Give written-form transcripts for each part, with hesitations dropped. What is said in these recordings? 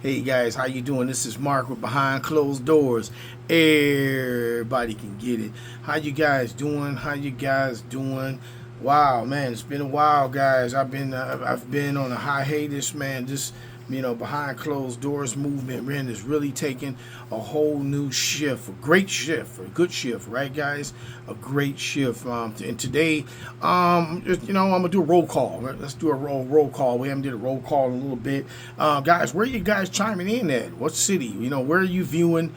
Hey guys, how you doing? This is Mark with Behind Closed Doors. Everybody can get it. How you guys doing? How you guys doing? Wow, man, it's been a while, guys. I've been on a hiatus, man. This behind closed doors movement, man, is really taking a whole new shift, a great shift, a good shift, right, guys? A great shift. And today, I'm gonna do a roll call. Right? Let's do a roll call. We haven't did a roll call in a little bit, guys. Where are you guys chiming in at? What city? Where are you viewing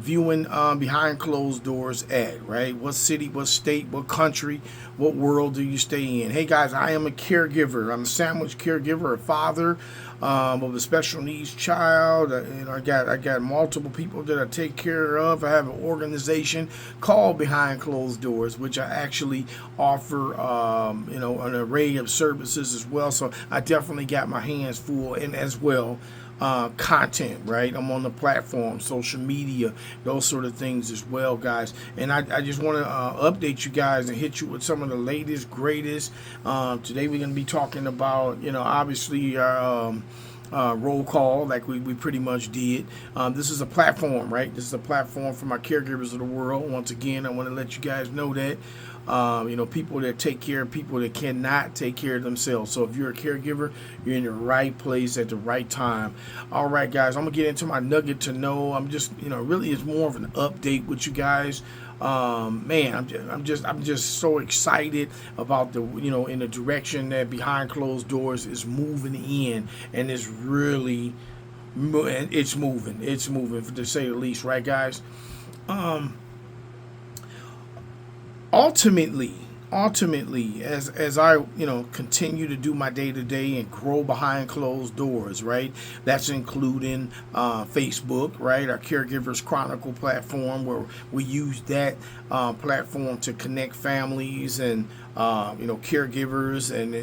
behind closed doors at, right? What city, what state, what country, what world do you stay in? Hey guys, I am a caregiver. I'm a sandwich caregiver, a father of a special needs child. I got multiple people that I take care of. I have an organization called Behind Closed Doors, which I actually offer an array of services as well. So I definitely got my hands full and as well. Content, right? I'm on the platform, social media, those sort of things as well, guys. And I just want to update you guys and hit you with some of the latest, greatest. Today we're going to be talking about, obviously our roll call like we pretty much did. This is a platform, right? This is a platform for my caregivers of the world. Once again, I want to let you guys know that. People that take care of people that cannot take care of themselves. So if you're a caregiver, you're in the right place at the right time. All right, guys, I'm gonna get into my nugget to know. I'm just, really it's more of an update with you guys. I'm just so excited about in the direction that Behind Closed Doors is moving in, and it's really, it's moving to say the least, right, guys? Ultimately, as I continue to do my day-to-day and grow behind closed doors, right? That's including Facebook, right? Our Caregivers Chronicle platform, where we use that platform to connect families and caregivers and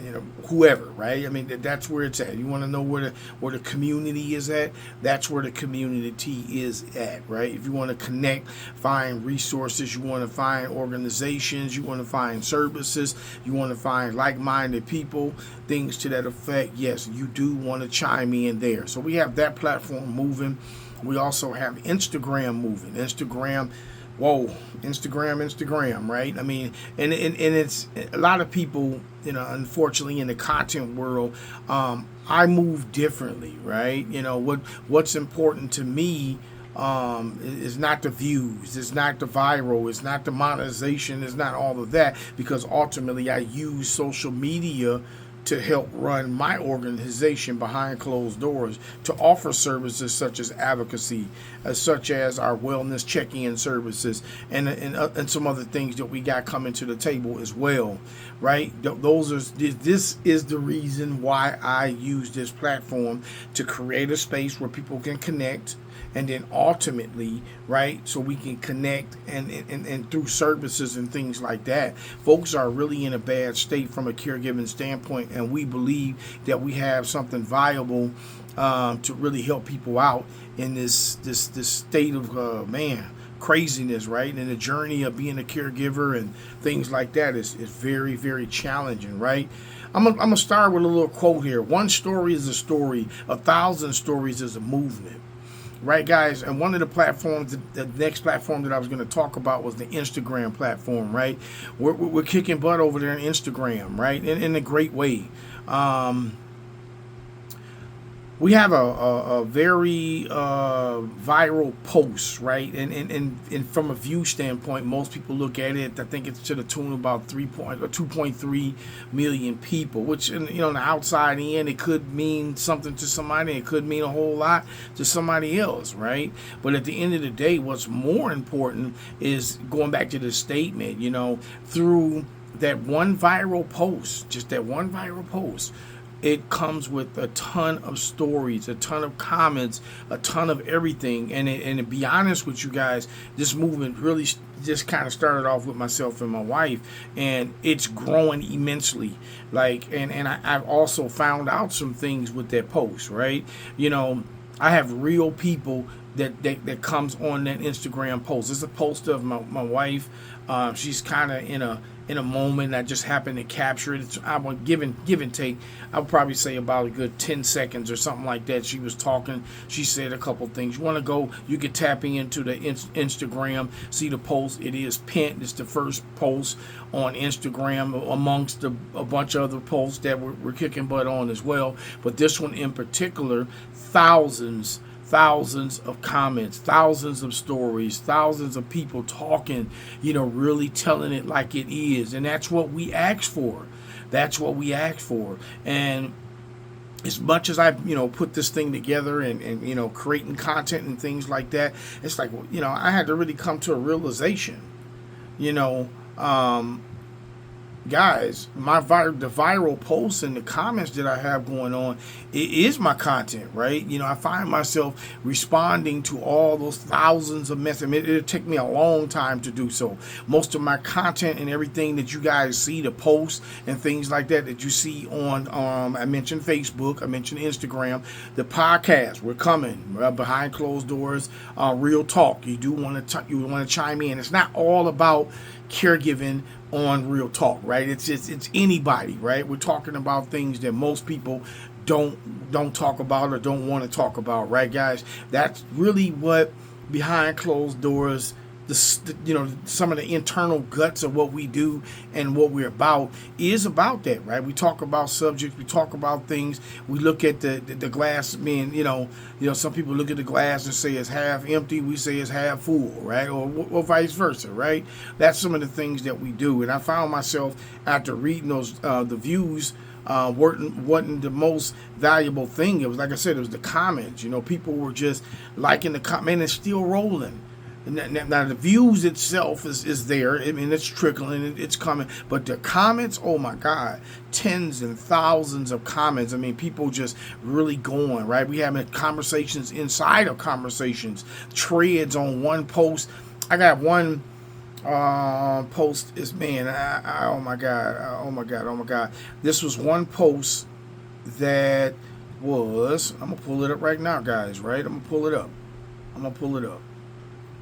whoever, right? I mean, that's where it's at. You want to know where the community is at? That's where the community is at, right? If you want to connect, find resources, you want to find organizations, you want to find services, you want to find like-minded people, things to that effect, yes, you do want to chime in there. So we have that platform moving. We also have Instagram moving. Instagram, right? I mean, and it's a lot of people, unfortunately in the content world, I move differently, right? What's important to me is not the views, it's not the viral, it's not the monetization, it's not all of that, because ultimately I use social media to help run my organization Behind Closed Doors, to offer services such as advocacy, such as our wellness check-in services, and some other things that we got coming to the table as well, right? This is the reason why I use this platform, to create a space where people can connect. And then ultimately, right, so we can connect and through services and things like that. Folks are really in a bad state from a caregiving standpoint, and we believe that we have something viable to really help people out in this state of craziness, right? And the journey of being a caregiver and things like that is very, very challenging, right? I'm gonna start with a little quote here. One story is a story. 1,000 stories is a movement. Right, guys, and one of the platforms, the next platform that I was going to talk about was the Instagram platform, right? We're kicking butt over there on Instagram, right? In a great way. We have a very viral post, right? And from a view standpoint, most people look at it, I think it's to the tune of about 2.3 million people, which, on the outside end, it could mean something to somebody. It could mean a whole lot to somebody else, right? But at the end of the day, what's more important is going back to the statement, through that one viral post, just that one viral post, it comes with a ton of stories, a ton of comments, a ton of everything. And to be honest with you guys, this movement really just kind of started off with myself and my wife, and it's growing immensely. I've also found out some things with that post, right? I have real people that comes on that Instagram post. It's a post of my wife. She's kind of in in a moment. I just happened to capture it. I would give and take. I would probably say about a good 10 seconds or something like that. She was talking. She said a couple things. You want to go? You can tap into the Instagram. See the post. It is pinned. It's the first post on Instagram amongst a bunch of other posts that we're kicking butt on as well. But this one in particular, thousands of comments, thousands of stories, thousands of people talking, really telling it like it is. And that's what we ask for. That's what we ask for. And as much as I, put this thing together and creating content and things like that, it's like, I had to really come to a realization, guys, the viral posts and the comments that I have going on, it is my content, right? I find myself responding to all those thousands of messages. It'll take me a long time to do so. Most of my content and everything that you guys see, the posts and things like that you see on, I mentioned Facebook, I mentioned Instagram, the podcast, we're coming behind closed doors, real talk. You do want to chime in. It's not all about caregiving on Real Talk, right? It's anybody, right? We're talking about things that most people don't talk about or don't want to talk about, right, guys? That's really what behind closed doors, some of the internal guts of what we do and what we're about is about that, right? We talk about subjects, we talk about things, we look at the glass being, some people look at the glass and say it's half empty, we say it's half full, right? Or vice versa, right? That's some of the things that we do. And I found myself after reading those, the views, wasn't the most valuable thing. It was, like I said, it was the comments. People were just liking the comment. It's still rolling. Now the views itself is there. I mean, it's trickling, it's coming. But the comments, oh my God, tens and thousands of comments. I mean, people just really going, right? We having conversations inside of conversations, threads on one post. I got one post is, man, oh my God. This was one post that was, I'm going to pull it up right now, guys, right? I'm going to pull it up.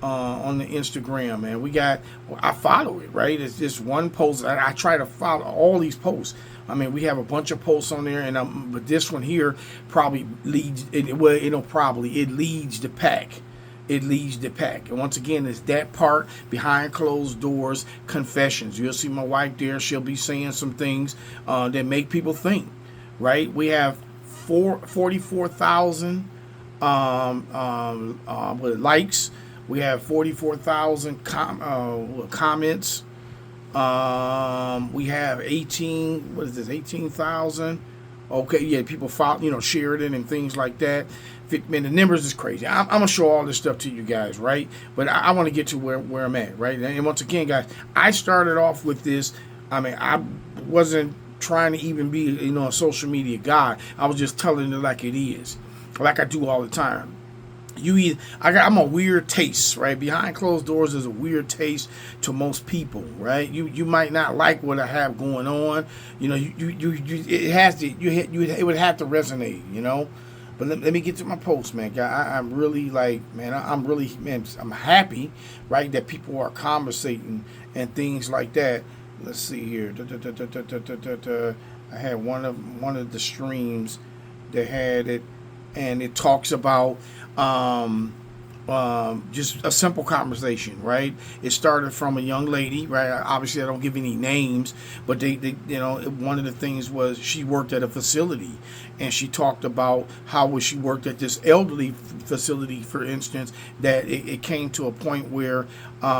On the Instagram, man. I follow it, right? It's just one post. I try to follow all these posts. I mean, we have a bunch of posts on there, but this one here probably leads. It leads the pack. It leads the pack. And once again, it's that part behind closed doors, confessions. You'll see my wife there. She'll be saying some things that make people think, right? We have 44,000 likes. We have 44,000 comments. We have 18,000. Okay, yeah, people follow, shared it and things like that. Man, the numbers is crazy. I'm going to show all this stuff to you guys, right? But I want to get to where I'm at, right? And once again, guys, I started off with this. I mean, I wasn't trying to even be, a social media guy. I was just telling it like it is, like I do all the time. I'm a weird taste, right? Behind closed doors is a weird taste to most people, right? You might not like what I have going on, it would have to resonate, But let me get to my post, man. I'm really I'm happy, right, that people are conversating and things like that. Let's see here. I had one of the streams that had it, and it talks about just a simple conversation, right? It started from a young lady, right? Obviously, I don't give any names, but they one of the things was she worked at a facility, and she talked about how she worked at this elderly facility, for instance, that it came to a point where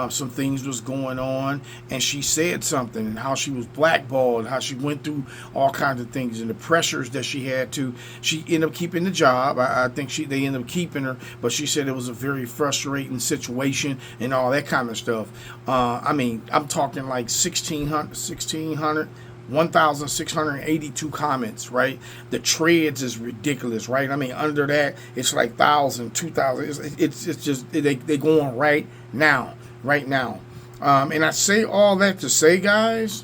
some things was going on, and she said something, and how she was blackballed, how she went through all kinds of things, and the pressures that she had to. She ended up keeping the job. I think they ended up keeping her, but she said it was a very frustrating situation and all that kind of stuff. I'm talking like 1,682 comments, right? The threads is ridiculous, right? I mean, under that, it's like 1,000, 2,000. It's just, they going right now. And I say all that to say, guys,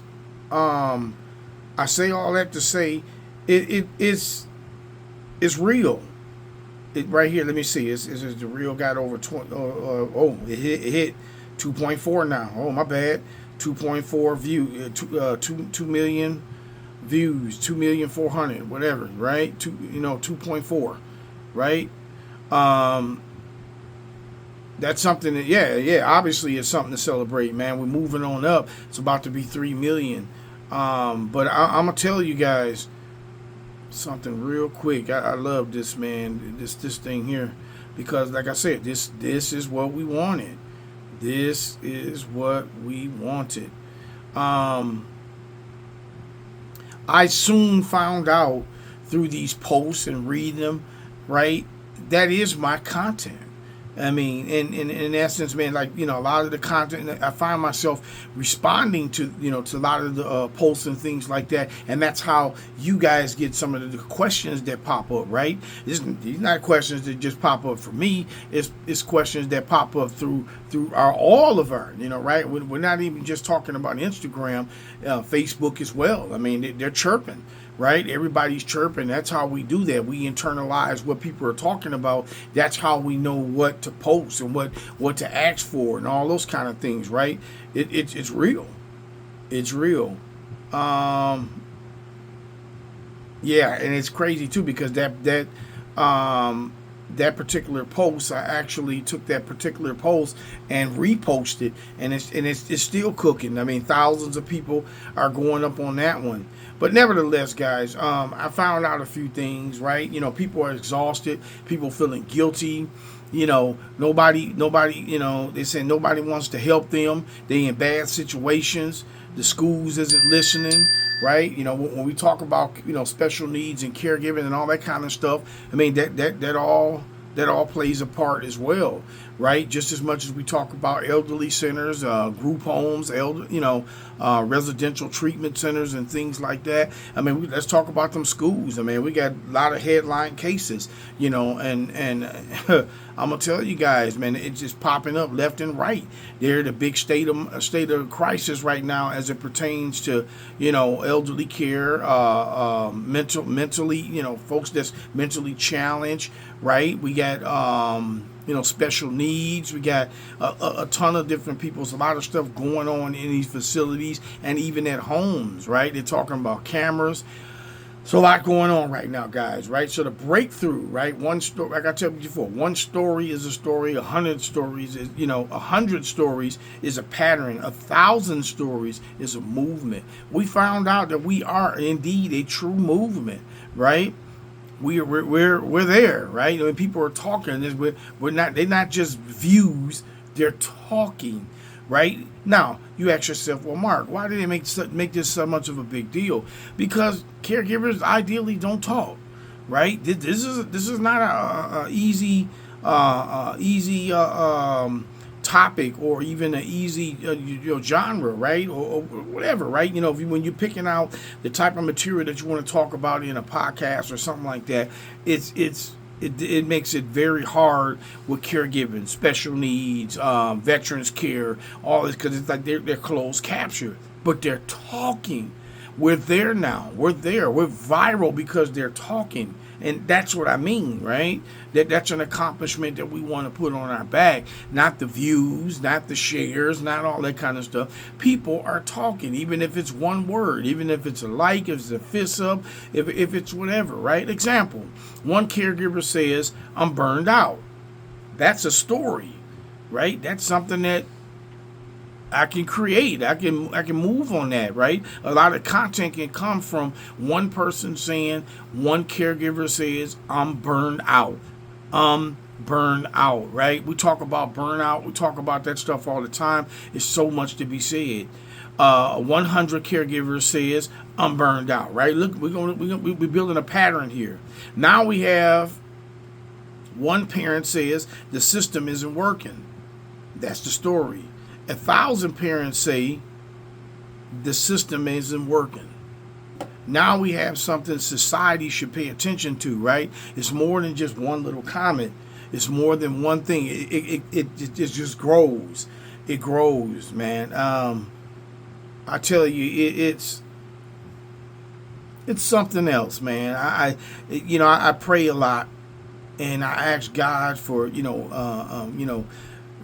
it's real. Right here, let me see. Is the real got over 20? It hit 2.4 now. Oh, my bad. 2.4 view, 2 million views, 2,400,000, whatever, right? 2.4, right? That's something that, obviously it's something to celebrate, man. We're moving on up. It's about to be 3 million. But I'm gonna tell you guys something real quick. I love this, man. This thing here, because like I said, this is what we wanted. This is what we wanted. I soon found out through these posts and reading them, right? That is my content. I mean, in essence, man, like, a lot of the content, I find myself responding to, to a lot of the posts and things like that. And that's how you guys get some of the questions that pop up, right? These not questions that just pop up for me. It's questions that pop up through all of our, right? We're not even just talking about Instagram, Facebook as well. I mean, they're chirping. Right? Everybody's chirping. That's how we do that. We internalize what people are talking about. That's how we know what to post and what to ask for and all those kind of things, right? It's real. It's real. Yeah, and it's crazy too, because that particular post, I actually took that particular post and reposted, and it's still cooking. I mean, thousands of people are going up on that one. But nevertheless, guys, I found out a few things, right? People are exhausted, people feeling guilty. Nobody, they say nobody wants to help them. They in bad situations. The schools isn't listening, right? When we talk about, special needs and caregiving and all that kind of stuff, I mean, that all plays a part as well, right? Just as much as we talk about elderly centers, group homes, residential treatment centers and things like that. I mean, let's talk about them schools. I mean, we got a lot of headline cases, and I'm gonna tell you guys, man, it's just popping up left and right. They're the big state of crisis right now as it pertains to, elderly care, mentally, folks that's mentally challenged, right? We got, special needs. We got a ton of different people. There's a lot of stuff going on in these facilities and even at homes, right? They're talking about cameras. So a lot going on right now, guys, right? So the breakthrough, right? One story, like I told you before, one story is a story. 100 stories is, 100 stories is a pattern. 1,000 stories is a movement. We found out that we are indeed a true movement, right? We're there, right? When people are talking, we're not. They're not just views. They're talking, right? Now you ask yourself, well, Mark, why do they make this so much of a big deal? Because caregivers ideally don't talk, right? This is not a easy topic or even an easy genre, right? Or whatever, right? When you're picking out the type of material that you want to talk about in a podcast or something like that, it makes it very hard with caregiving, special needs, veterans care, all this, because it's like they're closed captured, but they're talking. We're there now. We're there. We're viral because they're talking. And that's what I mean, right? That's an accomplishment that we want to put on our back. Not the views, not the shares, not all that kind of stuff. People are talking, even if it's one word, even if it's a like, if it's a fist up, if it's whatever, right? Example, one caregiver says, I'm burned out. That's a story, right? That's something that I can create. I can move on that, right? A lot of content can come from one person saying, one caregiver says, I'm burned out. Burned out, right? We talk about burnout. We talk about that stuff all the time. It's so much to be said. 100 caregivers says, I'm burned out, right? Look, we're building a pattern here. Now we have one parent says the system isn't working. That's the story. 1,000 parents say the system isn't working. Now we have something society should pay attention to, right? It's more than just one little comment. It's more than one thing. It just grows. It grows, man. I tell you, it's something else, man. I pray a lot, and I ask God for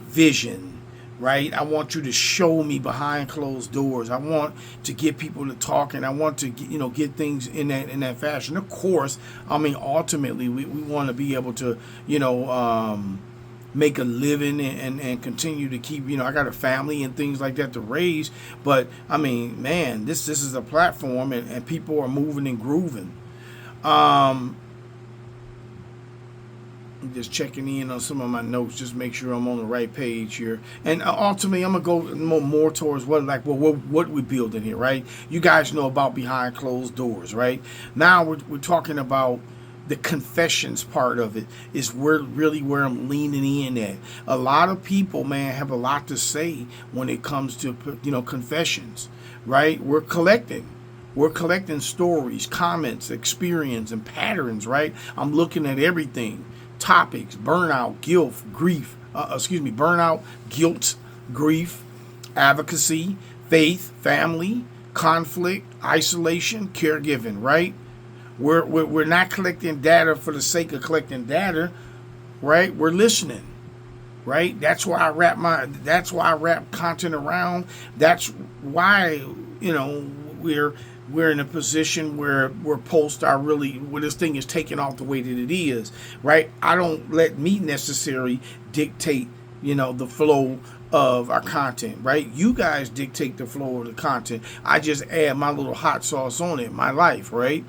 vision. right? I want you to show me behind closed doors. I want to get people to talk, and I want to get things in that fashion. Of course, I mean, ultimately we want to be able to make a living and continue to keep, I got a family and things like that to raise. But I mean, man, this is a platform, and people are moving and grooving. Just checking in on some of my notes, just make sure I'm on the right page here. And ultimately, I'm gonna go more towards what we're building here, right? You guys know about behind closed doors, right? Now we're talking about the confessions part of it. Is where I'm leaning in at. A lot of people, man, have a lot to say when it comes to confessions, right? We're collecting stories, comments, experience, and patterns, right? I'm looking at everything. Topics: burnout, guilt, grief, advocacy, faith, family, conflict, isolation, caregiving, right? We're not collecting data for the sake of collecting data, right? We're listening, right? That's why I wrap content around. That's why, we're in a position where posts are where this thing is taking off the way that it is, right? I don't let me necessarily dictate, the flow of our content, right? You guys dictate the flow of the content. I just add my little hot sauce on it, my life, right?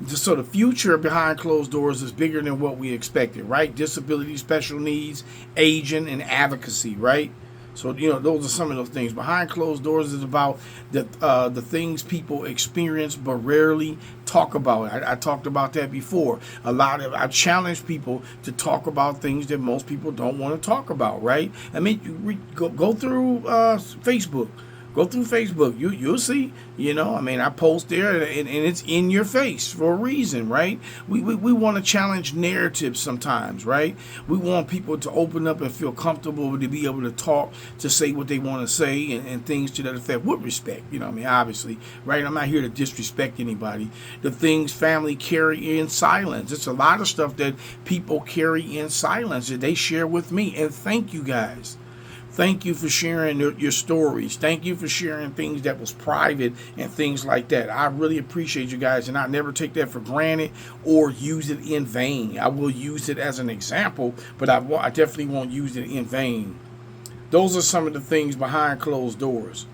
So the future behind closed doors is bigger than what we expected, right? Disability, special needs, aging, and advocacy, right? So, those are some of those things. Behind closed doors is about the things people experience but rarely talk about. I talked about that before. I challenge people to talk about things that most people don't want to talk about, right? I mean, go through Facebook. Go through Facebook. You'll see. I post there, and it's in your face for a reason, right? We want to challenge narratives sometimes, right? We want people to open up and feel comfortable to be able to talk, to say what they want to say, and things to that effect with respect. Obviously, right? I'm not here to disrespect anybody. The things family carry in silence. It's a lot of stuff that people carry in silence that they share with me, and thank you guys. Thank you for sharing your stories. Thank you for sharing things that was private and things like that. I really appreciate you guys, and I never take that for granted or use it in vain. I will use it as an example, but I definitely won't use it in vain. Those are some of the things behind closed doors.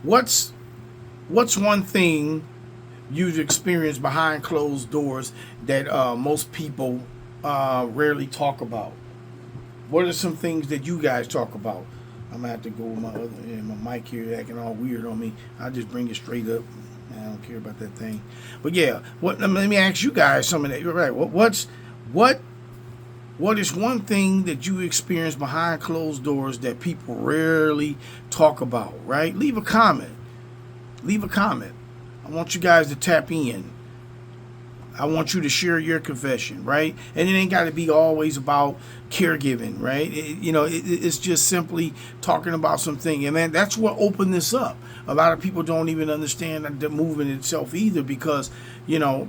What's one thing you've experienced behind closed doors that most people rarely talk about? What are some things that you guys talk about? I'm gonna have to go with my mic here acting all weird on me. I'll just bring it straight up. I don't care about that thing. But yeah, let me ask you guys some of that. You're right. What is one thing that you experience behind closed doors that people rarely talk about? Right? Leave a comment. I want you guys to tap in. I want you to share your confession, right? And it ain't got to be always about caregiving, right? It's just simply talking about something. And man, that's what opened this up. A lot of people don't even understand the movement itself either, because,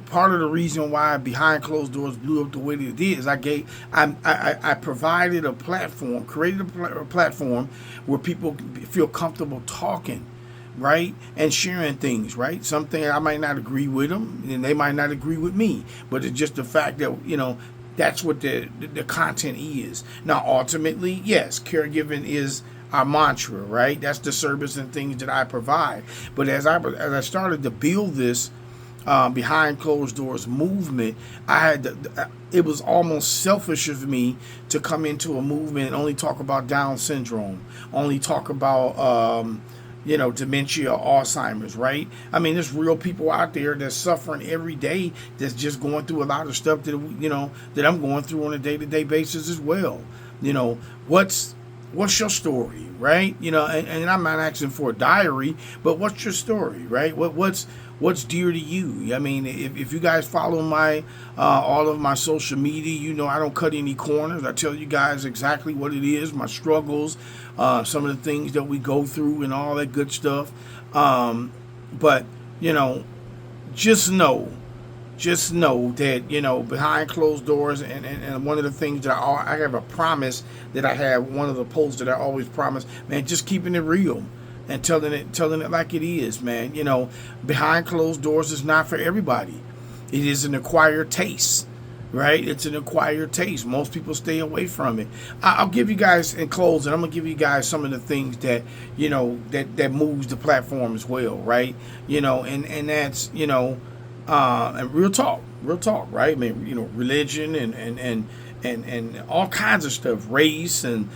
part of the reason why behind closed doors blew up the way that it did is I provided a platform, created a platform where people feel comfortable talking, right, and sharing things, right? Something I might not agree with them, and they might not agree with me, but it's just the fact that that's what the content is. Now, ultimately, yes, caregiving is our mantra, right? That's the service and things that I provide. But as I started to build this behind closed doors movement, it was almost selfish of me to come into a movement and only talk about Down syndrome, only talk about dementia or Alzheimer's, right? I mean, there's real people out there that's suffering every day, that's just going through a lot of stuff that I'm going through on a day-to-day basis as well. What's your story, right? And I'm not asking for a diary, but what's your story, right? What's dear to you? I mean, if you guys follow my all of my social media, I don't cut any corners. I tell you guys exactly what it is, my struggles, some of the things that we go through and all that good stuff. But, just know just know that, behind closed doors, and one of the things that I have a promise that I have, one of the posts that I always promise, man, just keeping it real and telling it like it is, man. Behind closed doors is not for everybody. It is an acquired taste, right? It's an acquired taste. Most people stay away from it. I'll give you guys, in closing, I'm gonna give you guys some of the things that that moves the platform as well, right? And that's and real talk, right? I mean, religion and all kinds of stuff, race and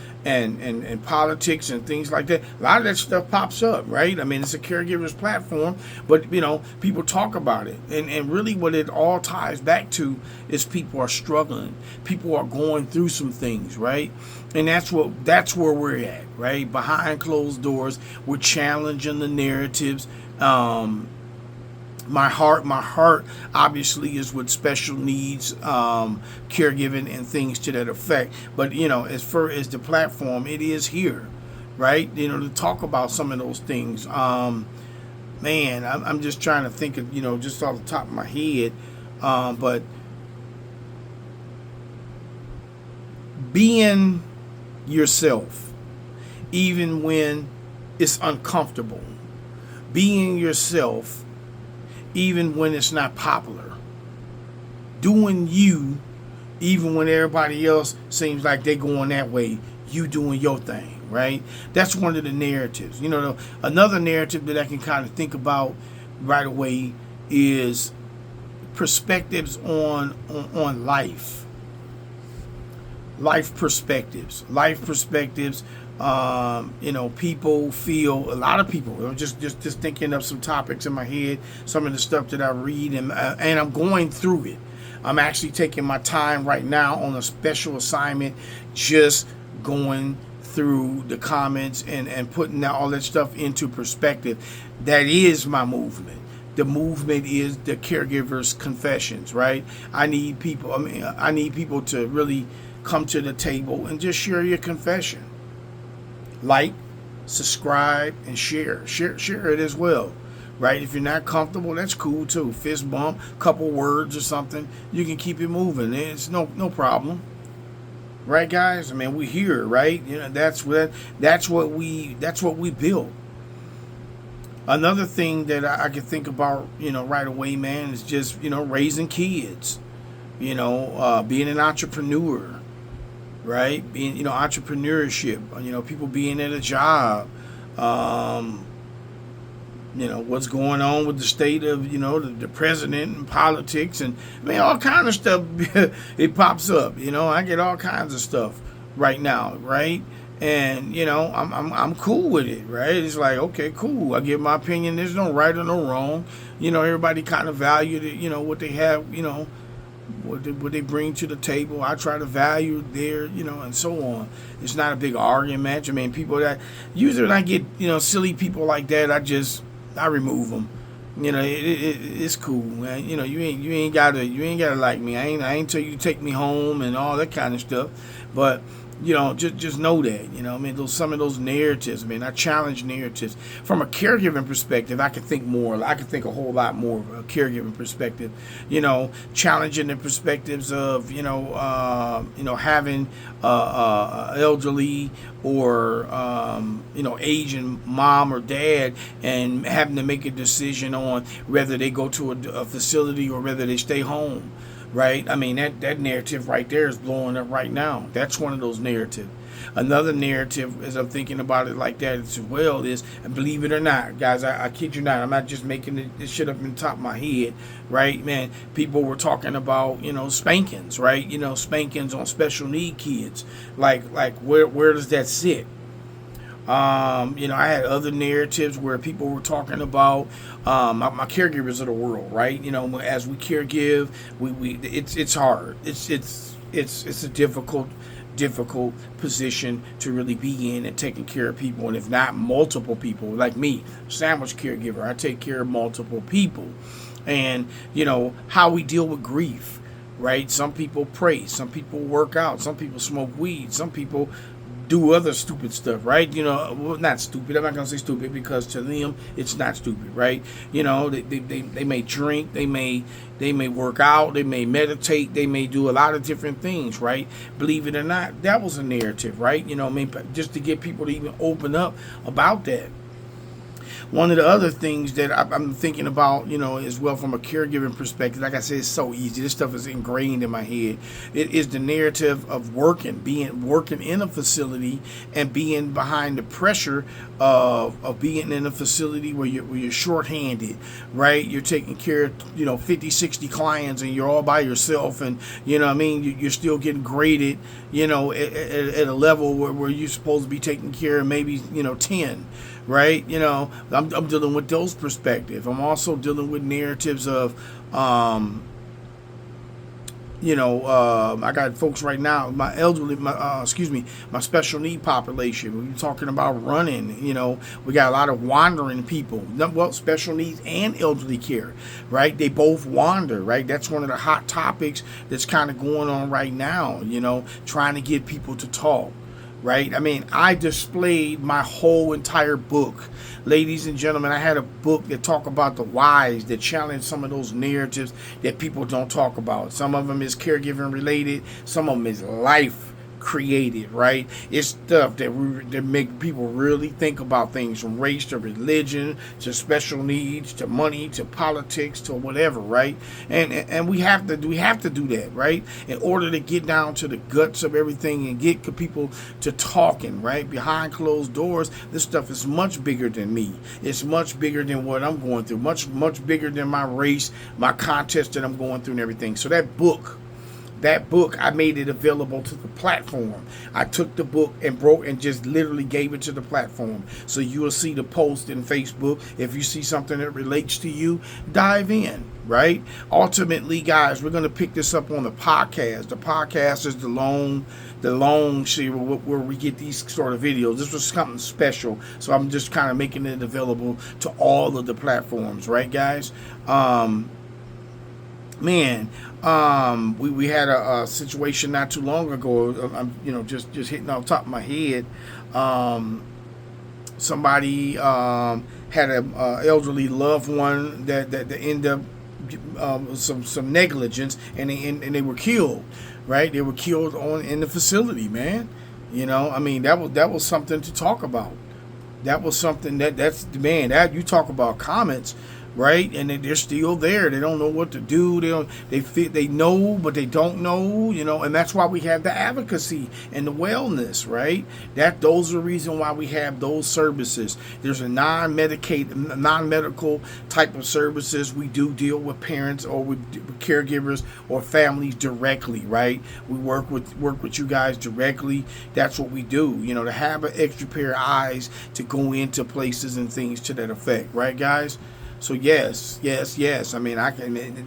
politics and things like that. A lot of that stuff pops up, right? I mean, it's a caregiver's platform, but people talk about it, and really what it all ties back to is people are struggling, people are going through some things, right? And that's where we're at, right? Behind closed doors, we're challenging the narratives. My heart obviously is with special needs, caregiving and things to that effect. But as far as the platform, it is here, right? To talk about some of those things. Man, I'm just trying to think of just off the top of my head, but being yourself, even when it's uncomfortable, being yourself even when it's not popular, doing you even when everybody else seems like they're going that way, you doing your thing, right? That's one of the narratives. Another narrative that I can kind of think about right away is perspectives on life perspectives. People feel, a lot of people, I'm just thinking of some topics in my head, some of the stuff that I read, and I'm going through it. I'm actually taking my time right now on a special assignment, just going through the comments and putting all that stuff into perspective. That is my movement. The movement is the caregiver's confessions, right? I need people to really come to the table and just share your confession. Like, subscribe, and share it as well, right? If you're not comfortable, that's cool too. Fist bump, couple words or something, you can keep it moving. It's no problem, right, guys? I mean, we're here, right? That's what we build. Another thing that I can think about, right away, man, is just raising kids, being an entrepreneur. Right, being entrepreneurship, people being at a job, what's going on with the state of the president and politics, and all kind of stuff. It pops up. I get all kinds of stuff right now, right? And I'm cool with it, right? It's like, okay, cool. I give my opinion. There's no right or no wrong. Everybody kind of valued it. What they have. What they bring to the table, I try to value their, and so on. It's not a big argument match. I mean, people that usually when I get, silly people like that, I remove them. It's cool, man. You ain't gotta like me. I ain't tell you to take me home and all that kind of stuff. But just know that, some of those narratives, I challenge narratives. From a caregiving perspective, I can think more. I can think a whole lot more of a caregiving perspective, challenging the perspectives of, having elderly or, aging mom or dad and having to make a decision on whether they go to a facility or whether they stay home. Right? That narrative right there is blowing up right now. That's one of those narratives. Another narrative, as I'm thinking about it like that as well, is, and believe it or not, guys, I kid you not, I'm not just making this shit up in the top of my head, right? Man, people were talking about, spankings, right? Spankings on special need kids. Like where does that sit? I had other narratives where people were talking about my caregivers of the world, right? As we caregive, it's hard. It's a difficult position to really be in and taking care of people, and if not multiple people, like me, sandwich caregiver, I take care of multiple people, and how we deal with grief, right? Some people pray, some people work out, some people smoke weed, some people do other stupid stuff, right? Well, not stupid. I'm not gonna say stupid because to them it's not stupid, right? They may drink, they may work out, they may meditate, they may do a lot of different things, right? Believe it or not, that was a narrative, right? Just to get people to even open up about that. One of the other things that I'm thinking about, as well from a caregiving perspective, like I said, it's so easy. This stuff is ingrained in my head. It is the narrative of working in a facility and being behind the pressure of being in a facility where you're shorthanded, right? You're taking care of, 50, 60 clients and you're all by yourself, and you're still getting graded, at a level where you're supposed to be taking care of maybe, 10. Right, I'm dealing with those perspectives. I'm also dealing with narratives of, I got folks right now, my special need population. We're talking about running. We got a lot of wandering people. Well, special needs and elderly care, right? They both wander, right? That's one of the hot topics that's kind of going on right now. Trying to get people to talk. Right? I displayed my whole entire book. Ladies and gentlemen, I had a book that talk about the whys, that challenge some of those narratives that people don't talk about. Some of them is caregiving related. Some of them is life created, right? It's stuff that make people really think about things, from race to religion to special needs to money to politics to whatever, right? And we have to do that, right? In order to get down to the guts of everything and get people to talking, right? Behind closed doors, this stuff is much bigger than me. It's much bigger than what I'm going through, much bigger than my race, my contest that I'm going through and everything. So that book, I made it available to the platform. I took the book and just literally gave it to the platform. So you will see the post in Facebook. If you see something that relates to you, dive in, right? Ultimately, guys, we're going to pick this up on the podcast. The podcast is the long series where we get these sort of videos. This was something special. So I'm just kind of making it available to all of the platforms, right, guys? We had a situation not too long ago. I'm just hitting off the top of my head. Somebody had a elderly loved one that ended up some negligence, and they were killed. Right, they were killed in the facility, man. That was something to talk about. That was something that you talk about comments. Right, and they're still there. They don't know what to do. They know, but they don't know. And that's why we have the advocacy and the wellness. Right, those are the reason why we have those services. There's a non-medical type of services. We do deal with parents or with caregivers or families directly. Right, we work with you guys directly. That's what we do. To have an extra pair of eyes to go into places and things to that effect. Right, guys. So yes. I can.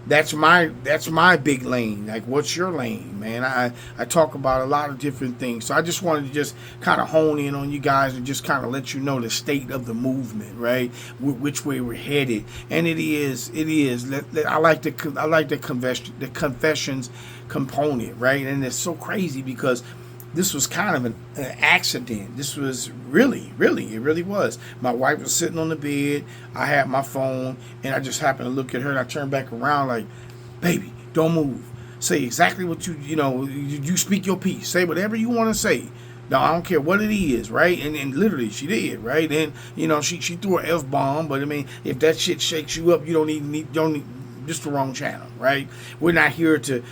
That's my big lane. Like, what's your lane, man? I talk about a lot of different things. So I just wanted to just kind of hone in on you guys and just kind of let you know the state of the movement, right? Which way we're headed. And it is. I like the confessions component, right? And it's so crazy because this was kind of an accident. This was it really was. My wife was sitting on the bed. I had my phone, and I just happened to look at her, and I turned back around like, baby, don't move. Say exactly what you speak your piece. Say whatever you want to say. No, I don't care what it is, right? And literally, she did, right? And, she threw an F-bomb, but, if that shit shakes you up, you don't need just the wrong channel, right? We're not here to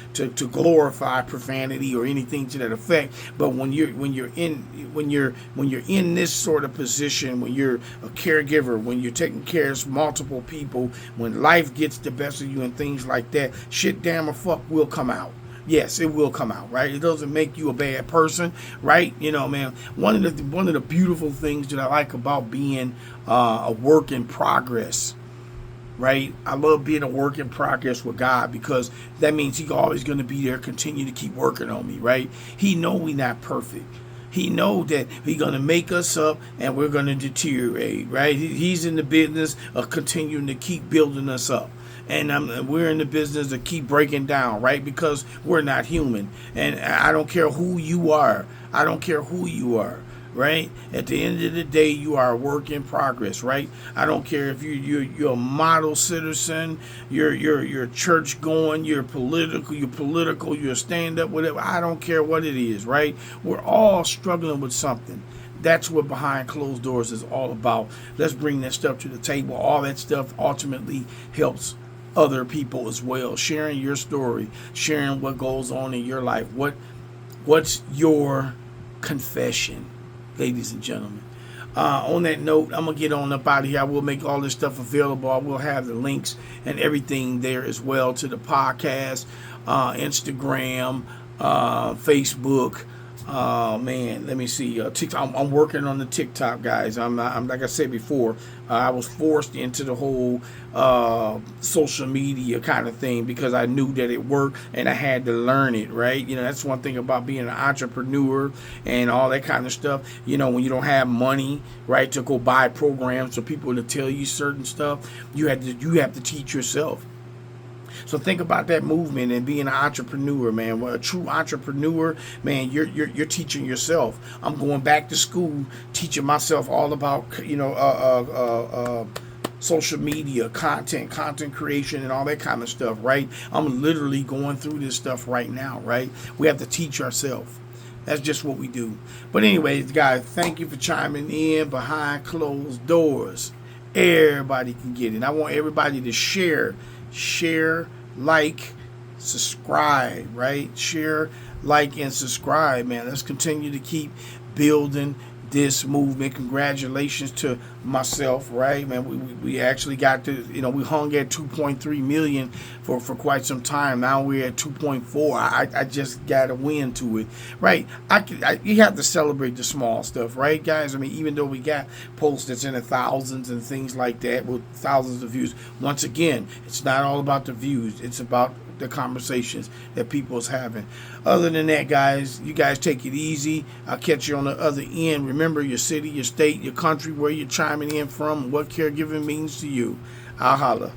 glorify profanity or anything to that effect. But when you're in this sort of position, when you're a caregiver, when you're taking care of multiple people, when life gets the best of you and things like that, shit, damn or fuck will come out. Yes, it will come out, right? It doesn't make you a bad person, right? Man, one of the beautiful things that I like about being a work in progress. Right, I love being a work in progress with God, because that means He's always going to be there, continue to keep working on me. Right, He know we not perfect. He know that He's going to make us up and we're going to deteriorate. Right, He's in the business of continuing to keep building us up. And we're in the business to keep breaking down, right? Because we're not human. And I don't care who you are. I don't care who you are. Right? At the end of the day, you are a work in progress, right? I don't care if you're a model citizen, you're church going, you're political, you're stand up, whatever. I don't care what it is, right? We're all struggling with something. That's what behind closed doors is all about. Let's bring that stuff to the table. All that stuff ultimately helps other people as well. Sharing your story, sharing what goes on in your life. What's your confession? Ladies and gentlemen, on that note, I'm going to get on up out of here. I will make all this stuff available. I will have the links and everything there as well to the podcast, Instagram, Facebook. Man, let me see. TikTok. I'm working on the TikTok, guys. I'm like I said before, I was forced into the whole social media kind of thing because I knew that it worked and I had to learn it, right? You know, that's one thing about being an entrepreneur and all that kind of stuff. You know, when you don't have money, right, to go buy programs for people to tell you certain stuff, you have to teach yourself. So think about that movement and being an entrepreneur, man. Well, a true entrepreneur, man, you're teaching yourself. I'm going back to school, teaching myself all about, social media, content creation, and all that kind of stuff, right? I'm literally going through this stuff right now, right? We have to teach ourselves. That's just what we do. But anyways, guys, thank you for chiming in behind closed doors. Everybody can get it. I want everybody to share, like, subscribe, right? Share, like, and subscribe, man. Let's continue to keep building this movement. Congratulations to myself, right, man? We actually got to, we hung at 2.3 million for quite some time. Now we're at 2.4. I just got a win to it, right? You have to celebrate the small stuff, right, guys? I mean, even though we got posts that's in the thousands and things like that with thousands of views, once again, it's not all about the views. It's about the conversations that people is having. Other than that, guys, you guys take it easy. I'll catch you on the other end. Remember your city, your state, your country, where you're chiming in from, what caregiving means to you. I'll holla.